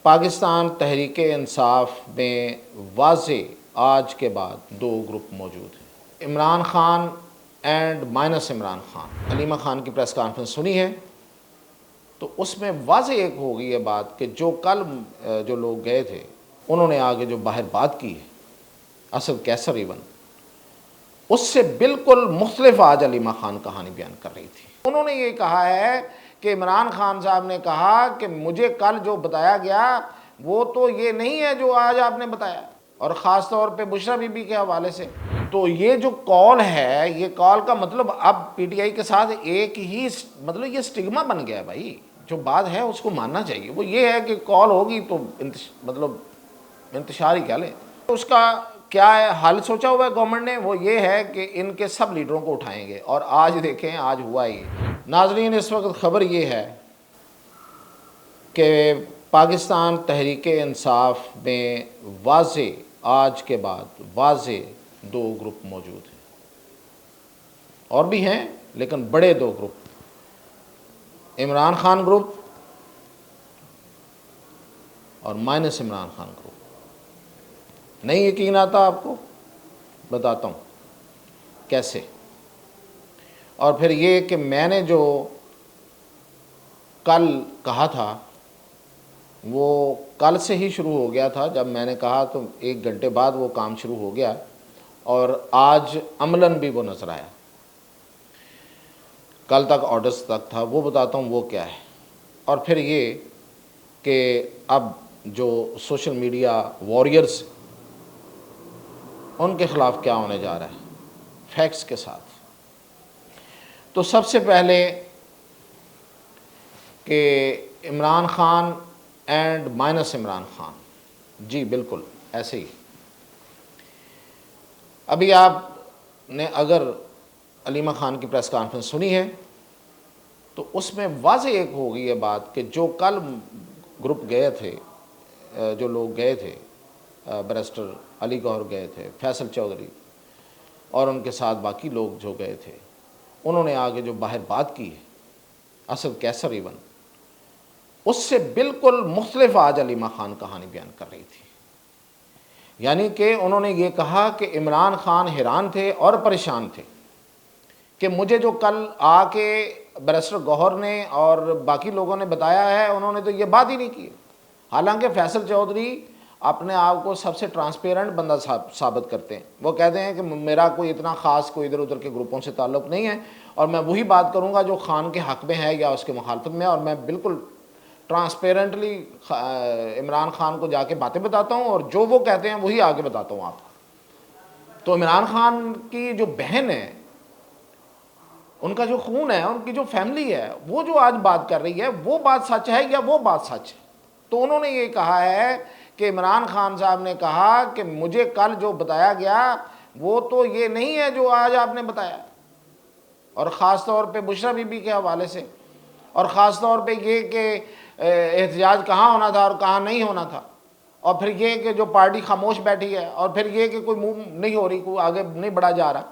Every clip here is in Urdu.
پاکستان تحریک انصاف میں واضح آج کے بعد دو گروپ موجود ہیں، عمران خان اینڈ مائنس عمران خان۔ علیمہ خان کی پریس کانفرنس سنی ہے تو اس میں واضح ایک ہو گئی ہے بات کہ جو کل جو لوگ گئے تھے انہوں نے آگے جو باہر بات کی ہے، اسد کیسر ایون، اس سے بالکل مختلف آج علیمہ خان کہانی بیان کر رہی تھی۔ انہوں نے یہ کہا ہے کہ عمران خان صاحب نے کہا کہ مجھے کل جو بتایا گیا وہ تو یہ نہیں ہے جو آج آپ نے بتایا، اور خاص طور پہ بشریٰ بی بی کے حوالے سے۔ تو یہ جو کال ہے، یہ کال کا مطلب اب پی ٹی آئی کے ساتھ ایک ہی مطلب یہ سٹگما بن گیا ہے۔ بھائی جو بات ہے اس کو ماننا چاہیے، وہ یہ ہے کہ کال ہوگی تو مطلب انتشار ہی کیا لیں۔ اس کا کیا ہے حل سوچا ہوا ہے گورنمنٹ نے، وہ یہ ہے کہ ان کے سب لیڈروں کو اٹھائیں گے، اور آج دیکھیں آج ہوا ہی۔ ناظرین اس وقت خبر یہ ہے کہ پاکستان تحریک انصاف میں واضح آج کے بعد واضح دو گروپ موجود ہیں، اور بھی ہیں لیکن بڑے دو گروپ، عمران خان گروپ اور مائنس عمران خان گروپ۔ نہیں یقین آتا آپ کو؟ بتاتا ہوں کیسے۔ اور پھر یہ کہ میں نے جو کل کہا تھا وہ کل سے ہی شروع ہو گیا تھا، جب میں نے کہا تو 1 گھنٹے بعد وہ کام شروع ہو گیا، اور آج عملاً بھی وہ نظر آیا۔ کل تک آرڈرز تک تھا، وہ بتاتا ہوں وہ کیا ہے۔ اور پھر یہ کہ اب جو سوشل میڈیا واریئرز ان کے خلاف کیا ہونے جا رہا ہے فیکٹس کے ساتھ۔ تو سب سے پہلے کہ عمران خان اینڈ مائنس عمران خان، جی بالکل ایسے ہی۔ ابھی آپ نے اگر علیمہ خان کی پریس کانفرنس سنی ہے تو اس میں واضح ایک ہو گئی ہے بات کہ جو کل گروپ گئے تھے، جو لوگ گئے تھے، بیرسٹر علی گوہر گئے تھے، فیصل چودھری اور ان کے ساتھ باقی لوگ جو گئے تھے، انہوں نے آگے جو باہر بات کی ہے، اسد کیسر ایون، اس سے بالکل مختلف آج علیمہ خان کہانی بیان کر رہی تھی۔ یعنی کہ انہوں نے یہ کہا کہ عمران خان حیران تھے اور پریشان تھے کہ مجھے جو کل آ کے بیرسٹر گوہر نے اور باقی لوگوں نے بتایا ہے، انہوں نے تو یہ بات ہی نہیں کی۔ حالانکہ فیصل چودھری اپنے آپ کو سب سے ٹرانسپیرنٹ بندہ ثابت کرتے ہیں۔ وہ کہتے ہیں کہ میرا کوئی اتنا خاص کوئی ادھر ادھر کے گروپوں سے تعلق نہیں ہے، اور میں وہی بات کروں گا جو خان کے حق میں ہے یا اس کے مخالفت میں، اور میں بالکل ٹرانسپیرنٹلی عمران خان کو جا کے باتیں بتاتا ہوں، اور جو وہ کہتے ہیں وہی آگے بتاتا ہوں آپ کو۔ تو عمران خان کی جو بہن ہے، ان کا جو خون ہے، ان کی جو فیملی ہے، وہ جو آج بات کر رہی ہے وہ بات سچ ہے یا وہ بات سچ ہے؟ تو انہوں نے یہ کہا ہے کہ عمران خان صاحب نے کہا کہ مجھے کل جو بتایا گیا وہ تو یہ نہیں ہے جو آج آپ نے بتایا، اور خاص طور پہ بشریٰ بی بی کے حوالے سے، اور خاص طور پہ یہ کہ احتجاج کہاں ہونا تھا اور کہاں نہیں ہونا تھا، اور پھر یہ کہ جو پارٹی خاموش بیٹھی ہے، اور پھر یہ کہ کوئی موو نہیں ہو رہی، کوئی آگے نہیں بڑھا جا رہا،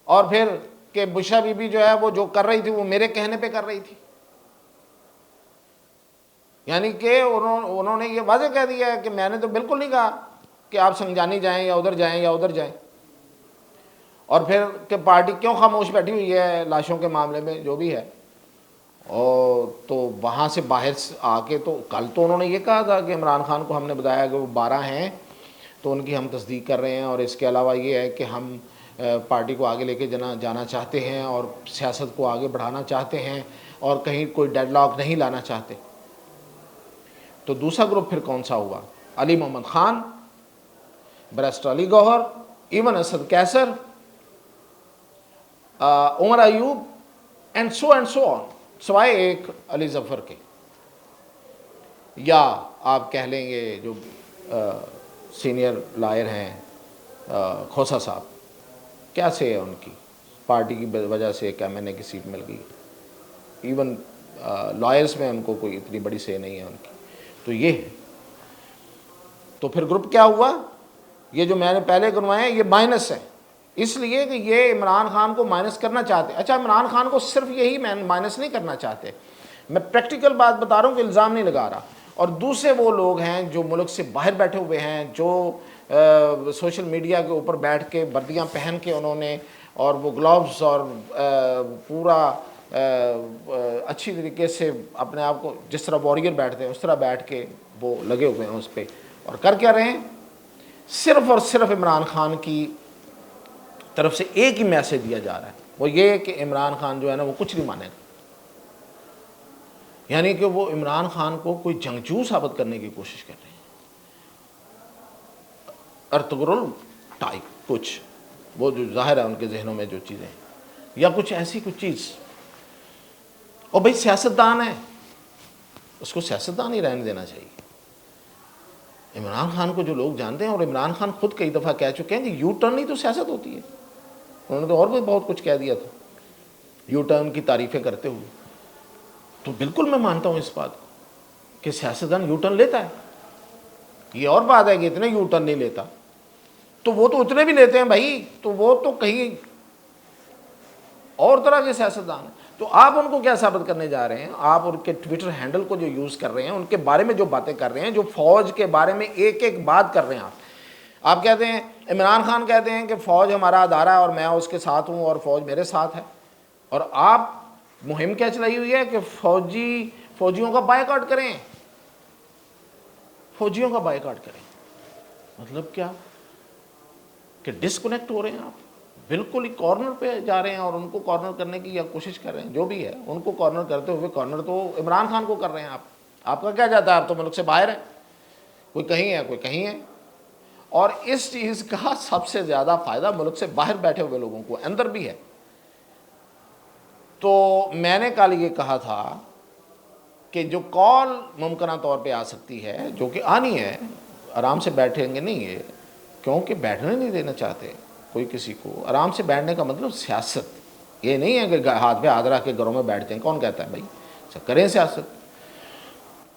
اور پھر کہ بشریٰ بی بی جو ہے وہ جو کر رہی تھی وہ میرے کہنے پہ کر رہی تھی۔ یعنی کہ انہوں نے یہ واضح کہہ دیا ہے کہ میں نے تو بالکل نہیں کہا کہ آپ سنجانی جائیں یا ادھر جائیں یا ادھر جائیں، اور پھر کہ پارٹی کیوں خاموش بیٹھی ہوئی ہے لاشوں کے معاملے میں جو بھی ہے۔ اور تو وہاں سے باہر آ کے تو کل تو انہوں نے یہ کہا تھا کہ عمران خان کو ہم نے بتایا کہ وہ 12 ہیں، تو ان کی ہم تصدیق کر رہے ہیں، اور اس کے علاوہ یہ ہے کہ ہم پارٹی کو آگے لے کے جانا چاہتے ہیں اور سیاست کو آگے بڑھانا چاہتے ہیں، اور کہیں کوئی ڈیڈ لاک نہیں لانا چاہتے۔ تو دوسرا گروپ پھر کون سا ہوا؟ علی محمد خان، بیرسٹر علی گوہر، ایون اسد کیسر، عمر ایوب، اینڈ سو آن، سوائے ایک علی ظفر کے، یا آپ کہہ لیں گے جو سینئر لائر ہیں کھوسا صاحب، کیا سے ہے ان کی پارٹی کی وجہ سے ایک ایم این اے کی سیٹ مل گئی، ایون لائرز میں ان کو کوئی اتنی بڑی سے نہیں ہے ان کی۔ تو یہ ہے، تو پھر گروپ کیا ہوا؟ یہ جو میں نے پہلے گنوائے ہیں یہ مائنس ہے، اس لیے کہ یہ عمران خان کو مائنس کرنا چاہتے ہیں۔ اچھا، عمران خان کو صرف یہی مائنس نہیں کرنا چاہتے، میں پریکٹیکل بات بتا رہا ہوں کہ الزام نہیں لگا رہا، اور دوسرے وہ لوگ ہیں جو ملک سے باہر بیٹھے ہوئے ہیں، جو سوشل میڈیا کے اوپر بیٹھ کے وردیاں پہن کے انہوں نے اور وہ گلوز اور پورا اچھی طریقے سے اپنے آپ کو جس طرح واریر بیٹھتے ہیں اس طرح بیٹھ کے وہ لگے ہوئے ہیں اس پہ، اور کر کیا رہے ہیں؟ صرف اور صرف عمران خان کی طرف سے ایک ہی میسج دیا جا رہا ہے، وہ یہ کہ عمران خان جو ہے نا وہ کچھ نہیں مانے گا، یعنی کہ وہ عمران خان کو کوئی جنگجو ثابت کرنے کی کوشش کر رہے ہیں، ارطغرل ٹائپ کچھ، وہ جو ظاہر ہے ان کے ذہنوں میں جو چیزیں یا کچھ ایسی کچھ چیز۔ اور بھائی سیاستدان ہے، اس کو سیاستدان ہی رہنے دینا چاہیے۔ عمران خان کو جو لوگ جانتے ہیں، اور عمران خان خود کئی دفعہ کہہ چکے ہیں کہ یو ٹرن ہی تو سیاست ہوتی ہے، انہوں نے تو اور بھی بہت کچھ کہہ دیا تھا یو ٹرن کی تعریفیں کرتے ہوئے۔ تو بالکل میں مانتا ہوں اس بات کو کہ سیاستدان یو ٹرن لیتا ہے، یہ اور بات ہے کہ اتنے یو ٹرن نہیں لیتا، تو وہ تو اتنے بھی لیتے ہیں بھائی، تو وہ تو کہیں اور طرح کے سیاستدان ہیں۔ تو آپ ان کو کیا ثابت کرنے جا رہے ہیں؟ آپ ان کے ٹویٹر ہینڈل کو جو یوز کر رہے ہیں، ان کے بارے میں جو باتیں کر رہے ہیں، جو فوج کے بارے میں ایک ایک بات کر رہے ہیں، آپ کہتے ہیں، عمران خان کہتے ہیں کہ فوج ہمارا ادارہ ہے اور میں اس کے ساتھ ہوں اور فوج میرے ساتھ ہے، اور آپ مہم کیا چلائی ہوئی ہے کہ فوجیوں کا بائیکاٹ کریں، فوجیوں کا بائیکاٹ کریں۔ مطلب کیا کہ ڈسکنیکٹ ہو رہے ہیں آپ، بالکل ہی کارنر پہ جا رہے ہیں اور ان کو کارنر کرنے کی یا کوشش کر رہے ہیں، جو بھی ہے ان کو کارنر کرتے ہوئے کارنر تو عمران خان کو کر رہے ہیں آپ کا کیا جاتا ہے؟ آپ تو ملک سے باہر ہیں، کوئی کہیں ہے کوئی کہیں ہے، اور اس چیز کا سب سے زیادہ فائدہ ملک سے باہر بیٹھے ہوئے لوگوں کو اندر بھی ہے۔ تو میں نے کل یہ کہا تھا کہ جو کال ممکنہ طور پہ آ سکتی ہے، جو کہ آنی ہے، آرام سے بیٹھیں گے نہیں، یہ کیونکہ بیٹھنے نہیں دینا چاہتے کوئی کسی کو۔ آرام سے بیٹھنے کا مطلب سیاست یہ نہیں ہے کہ ہاتھ پہ ہاتھ رکھ کے گھروں میں بیٹھ جائیں، کون کہتا ہے بھائی؟ کریں سیاست۔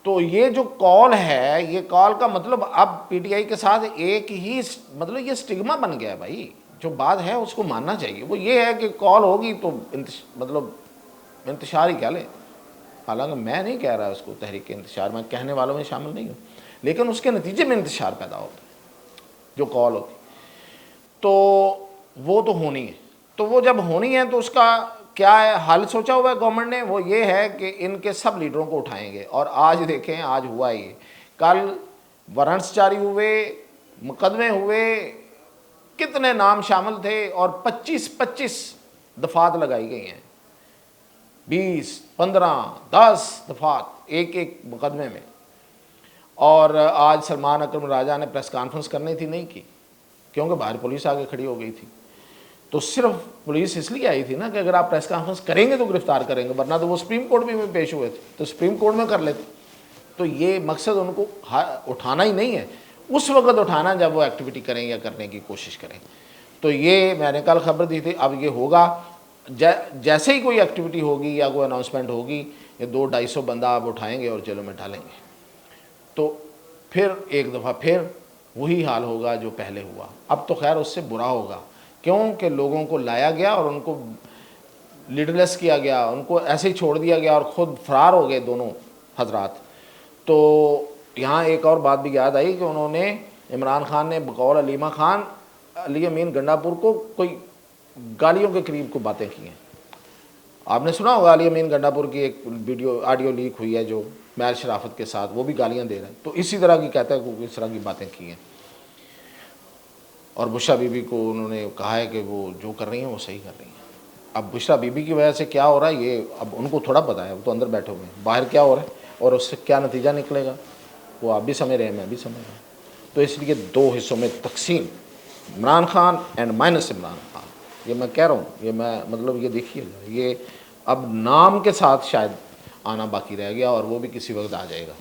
تو یہ جو کال ہے، یہ کال کا مطلب اب پی ٹی آئی کے ساتھ ایک ہی مطلب یہ سٹگما بن گیا ہے بھائی، جو بات ہے اس کو ماننا چاہیے۔ وہ یہ ہے کہ کال ہوگی تو مطلب انتشار ہی کیا لیں، حالانکہ میں نہیں کہہ رہا اس کو تحریک انتشار، میں کہنے والوں میں شامل نہیں ہوں، لیکن اس کے نتیجے میں انتشار پیدا ہوتا ہے جو کال ہوتی، تو وہ تو ہونی ہے۔ تو وہ جب ہونی ہے تو اس کا کیا ہے حل سوچا ہوا ہے گورنمنٹ نے؟ وہ یہ ہے کہ ان کے سب لیڈروں کو اٹھائیں گے، اور آج دیکھیں آج ہوا یہ، کل وارنٹس جاری ہوئے، مقدمے ہوئے، کتنے نام شامل تھے، اور 25 دفعات لگائی گئی ہیں، 20 15 10 دفعات ایک ایک مقدمے میں۔ اور آج سلمان اکرم راجہ نے پریس کانفرنس کرنی تھی، نہیں کی، کیونکہ باہر پولیس آگے کھڑی ہو گئی تھی۔ تو صرف پولیس اس لیے آئی تھی نا کہ اگر آپ پریس کانفرنس کریں گے تو گرفتار کریں گے، ورنہ تو وہ سپریم کورٹ بھی میں پیش ہوئے تھے تو سپریم کورٹ میں کر لیتے۔ تو یہ مقصد ان کو اٹھانا ہی نہیں ہے، اس وقت اٹھانا جب وہ ایکٹیویٹی کریں یا کرنے کی کوشش کریں۔ تو یہ میں نے کل خبر دی تھی، اب یہ ہوگا جیسے ہی کوئی ایکٹیویٹی ہوگی یا کوئی اناؤنسمنٹ ہوگی، یہ 200-250 بندہ آپ اٹھائیں گے اور جیلوں میں ڈالیں گے۔ تو پھر ایک دفعہ پھر وہی حال ہوگا جو پہلے ہوا۔ اب تو خیر اس سے برا ہوگا، کیونکہ لوگوں کو لایا گیا اور ان کو لیڈرلیس کیا گیا، ان کو ایسے ہی چھوڑ دیا گیا اور خود فرار ہو گئے دونوں حضرات۔ تو یہاں ایک اور بات بھی یاد آئی کہ انہوں نے، عمران خان نے بقول علیمہ خان علی امین گنڈا پور کو کوئی گالیوں کے قریب کو باتیں کی ہیں۔ آپ نے سنا ہوگا علی امین گنڈا پور کی ایک ویڈیو آڈیو لیک ہوئی ہے جو مہر شرافت کے ساتھ، وہ بھی گالیاں دے رہے ہیں، تو اسی طرح کی کہتا ہے کہ اس طرح کی باتیں کی ہیں۔ اور بشریٰ بی بی کو انہوں نے کہا ہے کہ وہ جو کر رہی ہیں وہ صحیح کر رہی ہیں۔ اب بشریٰ بی بی کی وجہ سے کیا ہو رہا ہے یہ اب ان کو تھوڑا پتہ ہے، وہ تو اندر بیٹھے ہوئے ہیں، باہر کیا ہو رہا ہے اور اس سے کیا نتیجہ نکلے گا وہ آپ بھی سمجھ رہے ہیں، میں بھی سمجھ رہا ہوں۔ تو اس لیے 2 حصوں میں تقسیم، عمران خان اینڈ مائنس عمران خان، یہ میں کہہ رہا ہوں، یہ میں مطلب یہ دیکھیے یہ اب نام کے ساتھ شاید آنا باقی رہ گیا، اور وہ بھی کسی وقت آ جائے گا،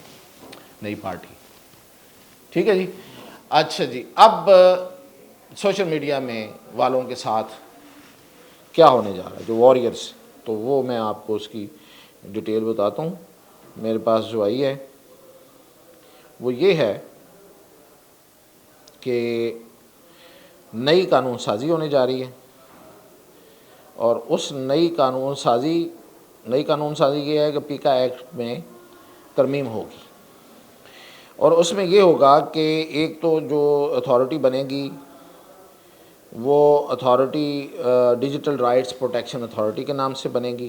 نئی پارٹی۔ ٹھیک ہے جی۔ اچھا جی، اب سوشل میڈیا میں والوں کے ساتھ کیا ہونے جا رہا ہے، جو واریئرس، تو وہ میں آپ کو اس کی ڈیٹیل بتاتا ہوں۔ میرے پاس جو آئی ہے وہ یہ ہے کہ نئی قانون سازی ہونے جا رہی ہے، اور اس نئی قانون سازی یہ ہے کہ پیکا ایکٹ میں ترمیم ہوگی، اور اس میں یہ ہوگا کہ ایک تو جو اتھارٹی بنے گی وہ authority digital rights protection authority کے نام سے بنے گی،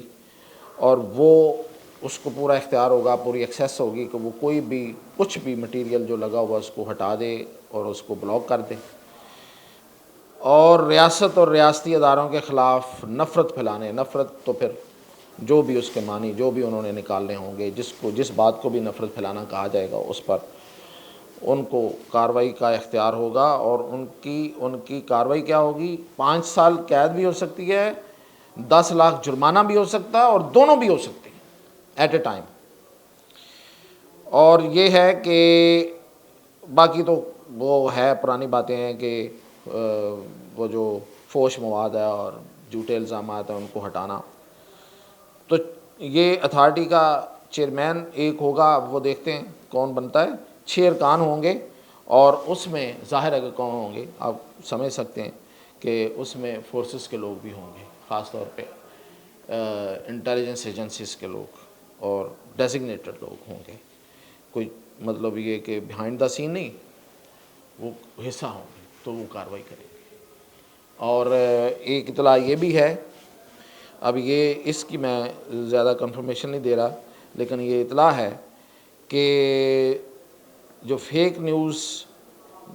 اور وہ اس کو پورا اختیار ہوگا، پوری ایکسیس ہوگی کہ وہ کوئی بھی کچھ بھی مٹیریل جو لگا ہوا اس کو ہٹا دے اور اس کو بلاک کر دے، اور ریاست اور ریاستی اداروں کے خلاف نفرت پھیلانے، نفرت تو پھر جو بھی اس کے معنی جو بھی انہوں نے نکالنے ہوں گے، جس بات کو بھی نفرت پھیلانا کہا جائے گا اس پر ان کو کارروائی کا اختیار ہوگا، اور ان کی کارروائی کیا ہوگی؟ 5 سال قید بھی ہو سکتی ہے، 10 لاکھ جرمانہ بھی ہو سکتا ہے، اور دونوں بھی ہو سکتے ہیں ایٹ اے ٹائم۔ اور یہ ہے کہ باقی تو وہ ہے پرانی باتیں ہیں کہ وہ جو فوش مواد ہے اور جھوٹے الزامات ہیں ان کو ہٹانا۔ تو یہ اتھارٹی کا چیئرمین ایک ہوگا، وہ دیکھتے ہیں کون بنتا ہے، 6 ارکان ہوں گے، اور اس میں ظاہر ہے کہ کون ہوں گے، آپ سمجھ سکتے ہیں کہ اس میں فورسز کے لوگ بھی ہوں گے، خاص طور پہ انٹیلیجنس ایجنسیز کے لوگ اور ڈیزگنیٹڈ لوگ ہوں گے، کوئی مطلب یہ کہ بیہائنڈ دا سین نہیں، وہ حصہ ہوں گے تو وہ کارروائی کریں گے۔ اور ایک اطلاع یہ بھی ہے، اب یہ اس کی میں زیادہ کنفرمیشن نہیں دے رہا، لیکن یہ اطلاع ہے کہ جو فیک نیوز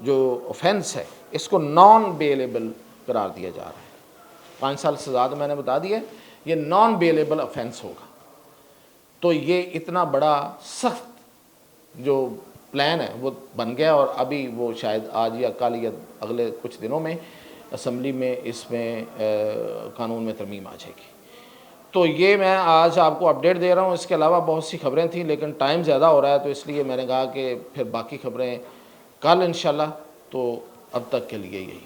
جو آفینس ہے اس کو نان بیلیبل قرار دیا جا رہا ہے۔ 5 سال سزا تو میں نے بتا دی ہے، یہ نان بیلیبل آفینس ہوگا۔ تو یہ اتنا بڑا سخت جو پلان ہے وہ بن گیا، اور ابھی وہ شاید آج یا کل یا اگلے کچھ دنوں میں اسمبلی میں اس میں قانون میں ترمیم آ جائے گی۔ تو یہ میں آج آپ کو اپڈیٹ دے رہا ہوں، اس کے علاوہ بہت سی خبریں تھیں لیکن ٹائم زیادہ ہو رہا ہے، تو اس لیے میں نے کہا کہ پھر باقی خبریں کل انشاءاللہ۔ تو اب تک کے لیے یہی۔